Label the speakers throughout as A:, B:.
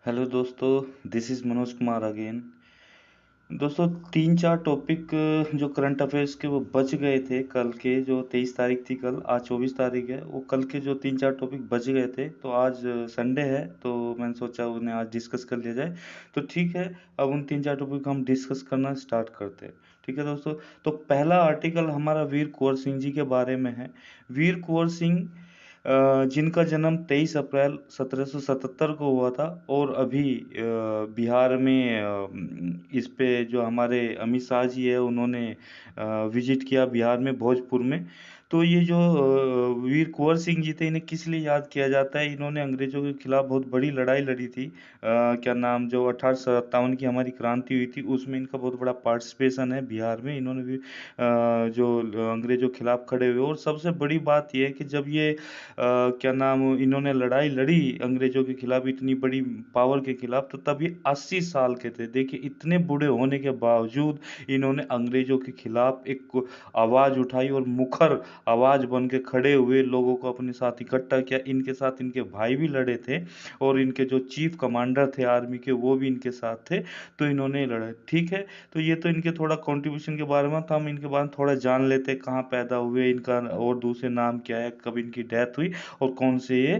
A: Hello दोस्तों, this is Manoj Kumar again. दोस्तों, 3-4 topic जो करंट अफेयर्स के वो बच गए थे कल के, जो 23 तारीख थी कल, आज 24 तारीख है। वो कल के जो 3-4 टॉपिक बच गए थे, तो आज संडे है तो मैंने सोचा उन्हें आज डिस्कस कर लिया जाए। तो ठीक है, अब उन 3-4 टॉपिक को हम डिस्कस करना स्टार्ट करते हैं। ठीक है दोस्तों, तो पहला आर्टिकल हमारा वीर कुंवर सिंह जी के बारे में है। वीर कुंवर सिंह जिनका जन्म 23 अप्रैल 1777 को हुआ था, और अभी बिहार में इस पे जो हमारे अमित शाह जी है उन्होंने विजिट किया बिहार में, भोजपुर में। तो ये जो वीर कुंवर सिंह जी थे, इन्हें किस लिए याद किया जाता है? इन्होंने अंग्रेजों के खिलाफ बहुत बड़ी लड़ाई लड़ी थी। क्या नाम, जो 1857 की हमारी क्रांति हुई थी, उसमें इनका बहुत बड़ा पार्टिसिपेशन है बिहार में। इन्होंने भी जो अंग्रेजों के खिलाफ खड़े हुए, और सबसे बड़ी बात यह है कि जब ये क्या नाम, इन्होंने लड़ाई लड़ी अंग्रेजों के खिलाफ, इतनी बड़ी पावर के खिलाफ, तो तब ये 80 साल के थे। देखिए, इतने बूढ़े होने के बावजूद इन्होंने अंग्रेजों के खिलाफ एक आवाज उठाई और मुखर आवाज बन के खड़े हुए, लोगों को अपने साथ इकट्ठा किया। इनके साथ इनके भाई भी लड़े थे, और इनके जो चीफ कमांडर थे आर्मी के, वो भी इनके साथ थे। तो इन्होंने लड़े। ठीक है, तो ये तो इनके थोड़ा कंट्रीब्यूशन के बारे में, तो हम इनके बारे में थोड़ा जान लेते हैं। कहाँ पैदा हुए, इनका और दूसरे नाम क्या है, कब इनकी डेथ हुई, और कौन से ये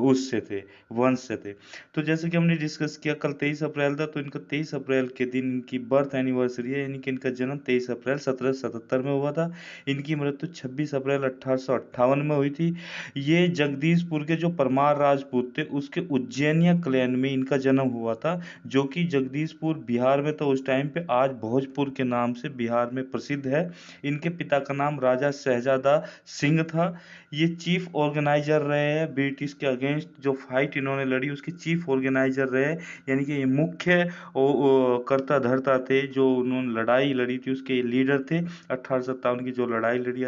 A: उससे थे, वंश से थे। तो जैसे कि हमने डिस्कस किया, कल 23 अप्रैल था, तो इनका 23 अप्रैल के दिन इनकी बर्थ एनिवर्सरी है, यानी कि इनका जन्म 23 अप्रैल 1777 में हुआ था। इनकी मृत्यु 26 अप्रैल 1858 में हुई थी। ये जगदीशपुर के जो परमार राजपूत थे, उसके उज्जैनिया क्लैन में इनका जन्म हुआ था, जो कि जगदीशपुर बिहार में था उस टाइम पे, आज भोजपुर के नाम से बिहार में प्रसिद्ध है। इनके पिता का नाम राजा शहजादा सिंह था। ये चीफ ऑर्गेनाइजर रहे हैं ब्रिटिश के अगेंस्ट, जो फाइट इन्होंने लड़ी उसके चीफ ऑर्गेनाइजर रहे, यानी कि ये मुख्य कर्ता धर्ता थे। जो उन्होंने लड़ाई लड़ी थी उसके लीडर थे। 1857 की जो लड़ाई लड़ी,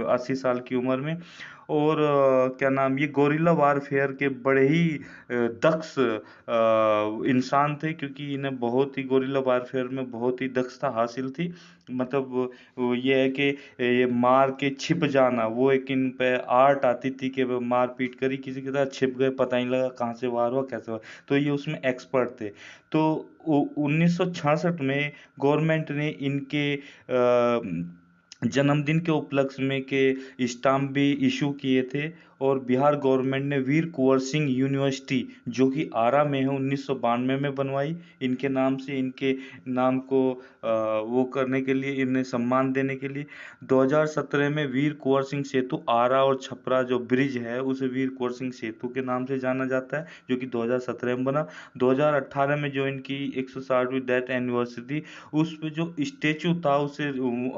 A: 80 साल की उम्र में। और क्या नाम, ये गोरिल्ला वारफेयर के बड़े ही दक्ष इंसान थे, क्योंकि इन्हें बहुत ही गोरिल्ला वारफेयर में बहुत ही दक्षता हासिल थी। मतलब वो ये है कि ये मार के छिप जाना, वो एक इन पे आर्ट आती थी कि वो मार पीट करी, किसी के साथ छिप गए, पता नहीं लगा कहाँ से वार हुआ, कैसे हुआ। तो ये उसमें एक्सपर्ट थे। तो 1966 में गवर्नमेंट ने इनके जन्मदिन के उपलक्ष्य में के स्टाम्प भी इशू किए थे। और बिहार गवर्नमेंट ने वीर कुंवर सिंह यूनिवर्सिटी, जो कि आरा में है, 1992 में बनवाई इनके नाम से। इनके नाम को वो करने के लिए, इन्हें सम्मान देने के लिए। 2017 में वीर कुंवर सिंह सेतु, आरा और छपरा जो ब्रिज है, उसे वीर कुंवर सिंह सेतु के नाम से जाना जाता है, जो कि 2017 में बना। 2018 में जो इनकी 160वीं डेथ एनिवर्सरी, उस पे जो स्टेचू था उसे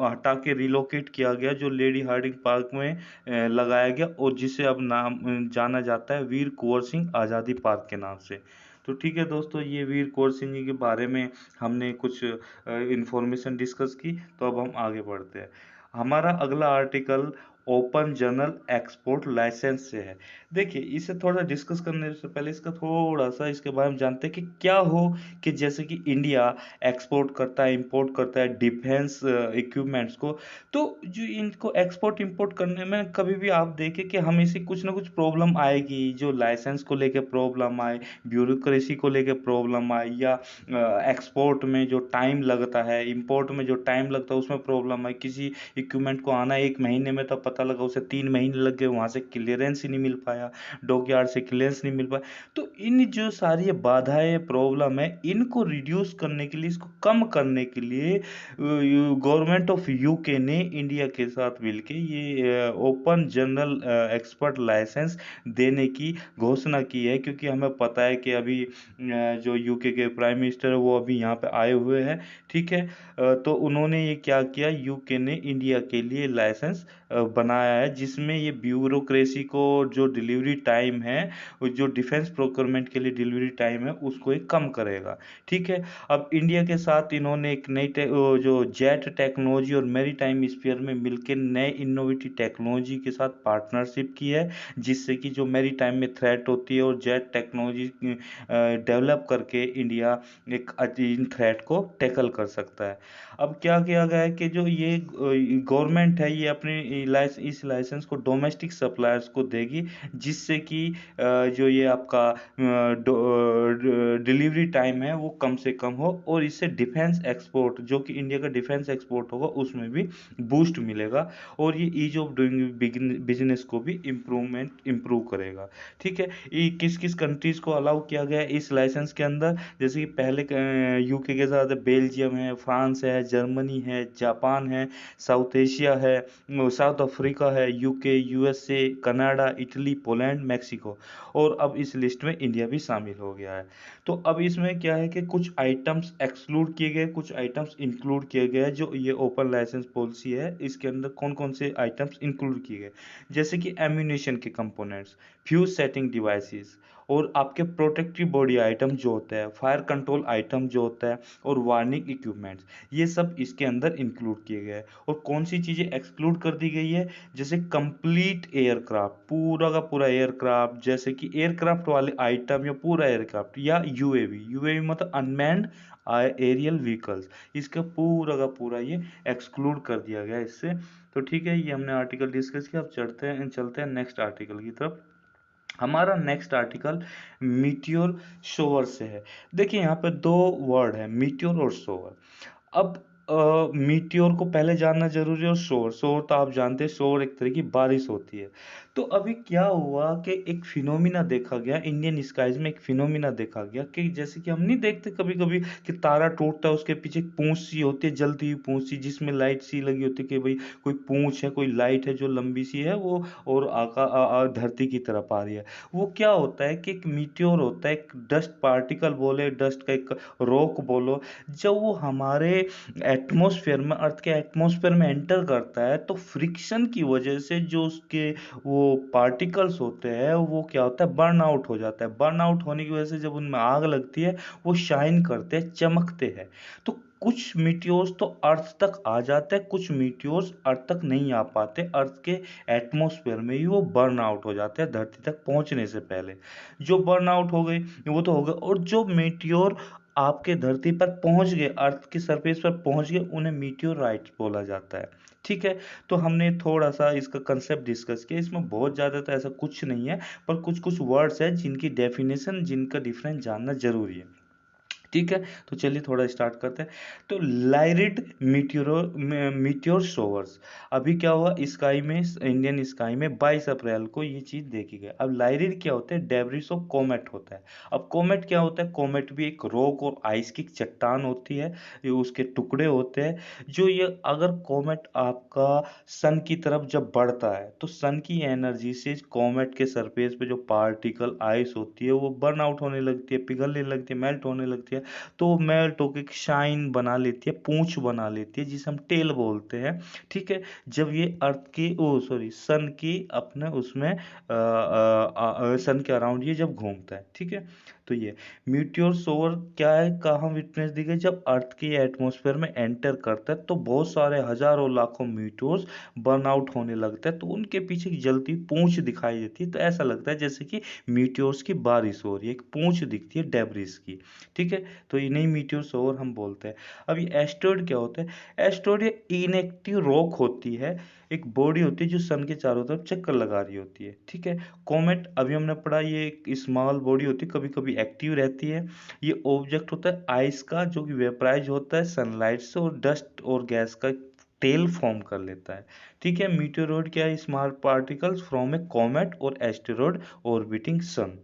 A: हटा के रिलोकेट किया गया, जो लेडी हार्डिंग पार्क में लगाया गया, और जिसे अब नाम जाना जाता है वीर कुंवर सिंह आज़ादी पार्क के नाम से। तो ठीक है दोस्तों, ये वीर कुंवर सिंह जी के बारे में हमने कुछ इंफॉर्मेशन डिस्कस की। तो अब हम आगे बढ़ते हैं। हमारा अगला article open general export licence से है। देखिए, इसे थोड़ा डिस्कस करने से पहले इसका थोड़ा सा इसके बारे में जानते हैं कि क्या हो, कि जैसे कि इंडिया एक्सपोर्ट करता है, इंपोर्ट करता है डिफेंस इक्विपमेंट्स को। तो जो इनको एक्सपोर्ट इंपोर्ट करने में कभी भी आप देखें कि हमेशा कुछ ना कुछ प्रॉब्लम आएगी। जो लाइसेंस को लेके प्रॉब्लम आए, ब्यूरोक्रेसी को लेके प्रॉब्लम आए, या एक्सपोर्ट में जो टाइम लगता है, इंपोर्ट में जो टाइम लगता है उसमें प्रॉब्लम आए। किसी इक्विपमेंट को आना 1 महीने में, तो पता लगा उसे 3 महीने लग गए, वहाँ से क्लियरेंस ही नहीं मिल पाया, डॉकयार्ड से क्लियरेंस नहीं मिल पाया। तो इन जो सारी बाधाएं, प्रॉब्लम है, इनको रिड्यूस करने के लिए, इसको कम करने के लिए गवर्नमेंट ऑफ यूके ने इंडिया के साथ मिलके ये ओपन जनरल एक्सपर्ट लाइसेंस देने की घोषणा की है। क्योंकि हमें पता है कि अभी जो यूके के प्राइम मिनिस्टर है वो अभी यहाँ पे आए हुए हैं। ठीक है, तो उन्होंने ये क्या किया, यूके ने इंडिया के लिए लाइसेंस बनाया है, जिसमें ये ब्यूरोक्रेसी को, जो डिलीवरी टाइम है, जो डिफेंस प्रोक्योरमेंट के लिए डिलीवरी टाइम है, उसको ये कम करेगा। ठीक है, अब इंडिया के साथ इन्होंने एक नई जो जेट टेक्नोलॉजी और मेरी टाइम स्फीयर में मिलकर नए इनोवेटिव टेक्नोलॉजी के साथ पार्टनरशिप की है, जिससे कि जो मेरी टाइम में थ्रेट होती है, और जेट टेक्नोलॉजी डेवलप करके इंडिया एक इन थ्रेट को टैकल कर सकता है। अब क्या किया गया है कि जो ये गवर्नमेंट है, ये अपने इस लाइसेंस को डोमेस्टिक सप्लायर्स को देगी, जिससे कि जो ये आपका डिलीवरी टाइम है वो कम से कम हो, और इससे डिफेंस एक्सपोर्ट, जो कि इंडिया का डिफेंस एक्सपोर्ट होगा, उसमें भी बूस्ट मिलेगा, और ये ईज ऑफ डूइंग बिजनेस को भी इम्प्रूव करेगा। ठीक है, ये किस किस कंट्रीज को अलाउ किया गया है इस लाइसेंस के अंदर, जैसे कि पहले यूके के साथ बेल्जियम है, फ्रांस है, जर्मनी है, जापान है, साउथ एशिया है, साउथ अफ्रीका है, UK, USA, Canada, Italy, Poland, Mexico, और अब इस लिस्ट में इंडिया भी शामिल हो गया है। तो अब इसमें क्या है कि कुछ आइटम्स एक्सक्लूड किए गए, कुछ आइटम्स इंक्लूड किए गए। जो ये ओपन लाइसेंस पॉलिसी है, इसके अंदर कौन कौन से आइटम्स इंक्लूड किए गए, जैसे कि एम्यूनेशन के कंपोनेंट्स, फ्यूज सेटिंग डिवाइसेस, और आपके प्रोटेक्टिव बॉडी आइटम जो होता है, फायर कंट्रोल आइटम जो होता है, और वार्निंग इक्विपमेंट्स, ये सब इसके अंदर इंक्लूड किए गए हैं। और कौन सी चीज़ें एक्सक्लूड कर दी गई है, जैसे कंप्लीट एयरक्राफ्ट, पूरा का पूरा एयरक्राफ्ट, जैसे कि एयरक्राफ्ट वाले आइटम या पूरा एयरक्राफ्ट, या यूएवी, यूएवी मतलब अनमैन्ड एरियल व्हीकल्स, इसका पूरा का पूरा ये एक्सक्लूड कर दिया गया इससे। तो ठीक है, ये हमने आर्टिकल डिस्कस किया। अब चलते हैं नेक्स्ट आर्टिकल की तरफ। हमारा नेक्स्ट आर्टिकल मीटियोर शोवर से है। देखिए यहाँ पे दो वर्ड है, मीटियोर और शोवर। अब मीटियोर को पहले जानना जरूरी है, और शोर, तो आप जानते हैं, शोर एक तरह की बारिश होती है। तो अभी क्या हुआ कि एक फिनोमिना देखा गया इंडियन स्काईज में, एक फिनोमिना देखा गया कि जैसे कि हम नहीं देखते कभी कभी कि तारा टूटता है, उसके पीछे एक पूंछ सी होती है, जलती हुई पूंछ सी, जिसमें लाइट सी लगी होती है कि भाई कोई पूंछ है, कोई लाइट है जो लंबी सी है वो, और धरती की तरफ आ रही है। वो क्या होता है कि एक मीटियोर होता है, एक डस्ट पार्टिकल बोले, डस्ट का एक रॉक बोलो, जब वो हमारे एटमॉस्फेयर में, अर्थ के एटमॉस्फेयर में एंटर करता है, तो फ्रिक्शन की वजह से जो उसके वो पार्टिकल्स होते हैं, वो क्या होता है, बर्न आउट हो जाता है। बर्न आउट होने की वजह से जब उनमें आग लगती है, वो शाइन करते हैं, चमकते हैं। तो कुछ मीटियोर्स तो अर्थ तक आ जाते हैं, कुछ मीटियोर्स अर्थ तक नहीं आ पाते, अर्थ के एटमॉस्फेयर में ही वो बर्न आउट हो जाते हैं धरती तक पहुंचने से पहले। जो बर्न आउट हो गए वो तो हो गए, और जो मीटियोर आपके धरती पर पहुंच गए, अर्थ की सरफेस पर पहुंच गए, उन्हें मीटियोराइट्स बोला जाता है। ठीक है, तो हमने थोड़ा सा इसका कंसेप्ट डिस्कस किया, इसमें बहुत ज़्यादा तो ऐसा कुछ नहीं है, पर कुछ कुछ वर्ड्स है जिनकी डेफिनेशन, जिनका डिफरेंस जानना जरूरी है। ठीक है, तो चलिए थोड़ा स्टार्ट करते हैं। तो लाइरिड मीटियोर शोवर्स, अभी क्या हुआ, स्काई में, इंडियन स्काई में 22 अप्रैल को ये चीज देखी गई। अब लाइरिड क्या होता है, डेब्रिस ऑफ कोमेट होता है। अब कोमेट क्या होता है, कोमेट भी एक रॉक और आइस की चट्टान होती है, ये उसके टुकड़े होते हैं। जो ये, अगर कोमेट आपका सन की तरफ जब बढ़ता है, तो सन की एनर्जी से कोमेट के सरफेस पे जो पार्टिकल आइस होती है, वो बर्न आउट होने लगती है, पिघलने लगती है, मेल्ट होने लगती है। तो वो मेल्ट होकर एक शाइन बना लेती है, पूंछ बना लेती है, जिसे हम टेल बोलते हैं। ठीक है, जब ये अर्थ की, ओ सॉरी, सन की अपने उसमें सन के अराउंड ये जब घूमता है। ठीक है, तो ये मीटियोर शोवर क्या है, कहाँ विटनेस दी गई, जब अर्थ के एटमॉस्फेयर में एंटर करता है, तो बहुत सारे हजारों लाखों मीटियोर्स बर्न आउट होने लगता है, तो उनके पीछे एक जलती पूंछ दिखाई देती है, तो ऐसा लगता है जैसे कि मीटियोर्स की बारिश हो रही है, एक पूंछ दिखती है डेब्रिस की। ठीक है, तो इन्हें मीटियोर शोवर हम बोलते हैं। अब ये एस्टेरॉयड क्या होता है, एस्टेरॉयड ये इनएक्टिव रॉक होती है, एक बॉडी होती है जो सन के चारों तरफ चक्कर लगा रही होती है। ठीक है, कॉमेट अभी हमने पढ़ा, ये एक स्मॉल बॉडी होती है, कभी कभी एक्टिव रहती है। ये ऑब्जेक्ट होता है आइस का, जो कि वेपराइज होता है सनलाइट से, और डस्ट और गैस का टेल फॉर्म कर लेता है। ठीक है, मीटेरोइड क्या है, small particles from A comet और एस्टेरॉयड ऑर्बिटिंग सन।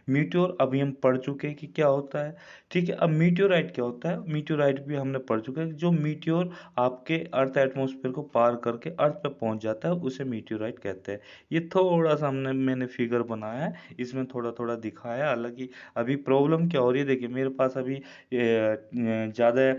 A: मीटियोर अभी हम पढ़ चुके हैं कि क्या होता है। ठीक है, अब मीटियोराइट क्या होता है, मीटियोराइट भी हमने पढ़ चुके हैं। जो मीटियोर आपके अर्थ एटमॉस्फेयर को पार करके अर्थ पे पहुंच जाता है, उसे मीटियोराइट कहते हैं। ये थोड़ा सा मैंने फिगर बनाया है, इसमें थोड़ा थोड़ा दिखाया है। हालांकि अभी प्रॉब्लम क्या हो रही है, देखिए मेरे पास अभी ज़्यादा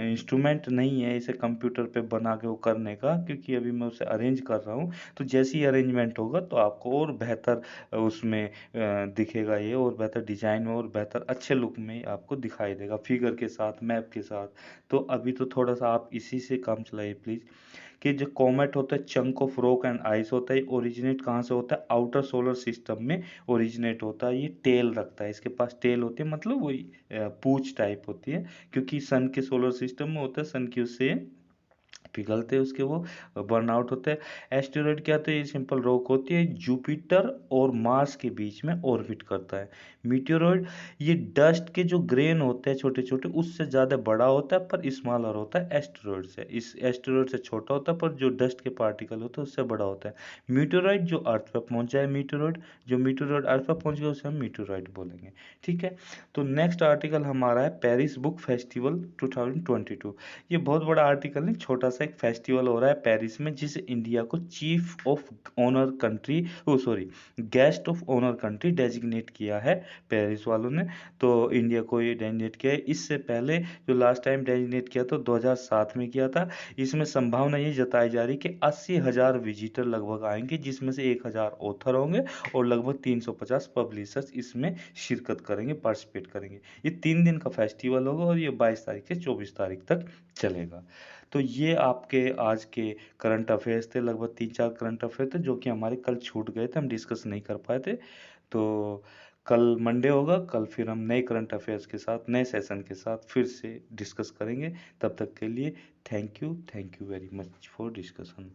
A: इंस्ट्रूमेंट नहीं है इसे कंप्यूटर पे बना के वो करने का, क्योंकि अभी मैं उसे अरेंज कर रहा हूँ। तो जैसे ही अरेंजमेंट होगा तो आपको और बेहतर उसमें दिखेगा ये, और बेहतर डिजाइन में और बेहतर अच्छे लुक में आपको दिखाई देगा, फिगर के साथ, मैप के साथ। तो अभी तो थोड़ा सा आप इसी से काम चलाइए प्लीज। कि जो कॉमेट होता है, chunk of rock and ice होता है, ओरिजिनेट कहाँ से होता है, आउटर सोलर सिस्टम में ओरिजिनेट होता है। ये टेल रखता है, इसके पास टेल होती है, मतलब वही पूंछ टाइप होती है, क्योंकि सन के सोलर सिस्टम में होता है, सन की उससे पिघलते हैं उसके, वो बर्नआउट होते हैं। एस्टेरॉयड क्या होता है? ये सिंपल रॉक होती है, जुपिटर और मार्स के बीच में ऑर्बिट करता है। मीटेoroid ये डस्ट के जो ग्रेन होते हैं छोटे छोटे, उससे ज़्यादा बड़ा होता है पर स्मॉलर होता है एस्टेरॉयड से। इस एस्टेरॉयड से छोटा होता है पर जो डस्ट के पार्टिकल होते हैं उससे बड़ा होता है। मीटेoroid जो अर्थ पर पहुंच जाए, मीटेoroid जो मीटेoroid अर्थ पर पहुंच गया उसे हम मीटेoroid बोलेंगे। ठीक है, तो नेक्स्ट आर्टिकल हमारा है पेरिस बुक फेस्टिवल 2022। ये बहुत बड़ा आर्टिकल नहीं, छोटा सा एक फेस्टिवल हो रहा है पेरिस में, जिसे इंडिया को chief of honour country, oh sorry, guest of honour country designate किया है पेरिस वालों ने। तो इंडिया को ये डेजिग्नेट किया है। इससे पहले जो लास्ट टाइम डेजिग्नेट किया था 2007 में किया था। इसमें संभावना ये जताई जा रही कि 80,000 विजिटर लगभग आएंगे, जिसमें से 1,000 ऑथर होंगे और लगभग 350 पब्लिशर्स इसमें शिरकत करेंगे, पार्टिसिपेट करेंगे। ये 3 दिन का फेस्टिवल होगा और ये 22 तारीख से 24 तारीख तक चलेगा। तो ये आपके आज के करंट अफेयर्स थे, लगभग 3-4 करंट अफेयर थे जो कि हमारे कल छूट गए थे, हम डिस्कस नहीं कर पाए थे। तो कल मंडे होगा, कल फिर हम नए करंट अफेयर्स के साथ, नए सेशन के साथ फिर से डिस्कस करेंगे। तब तक के लिए thank you very much for discussion.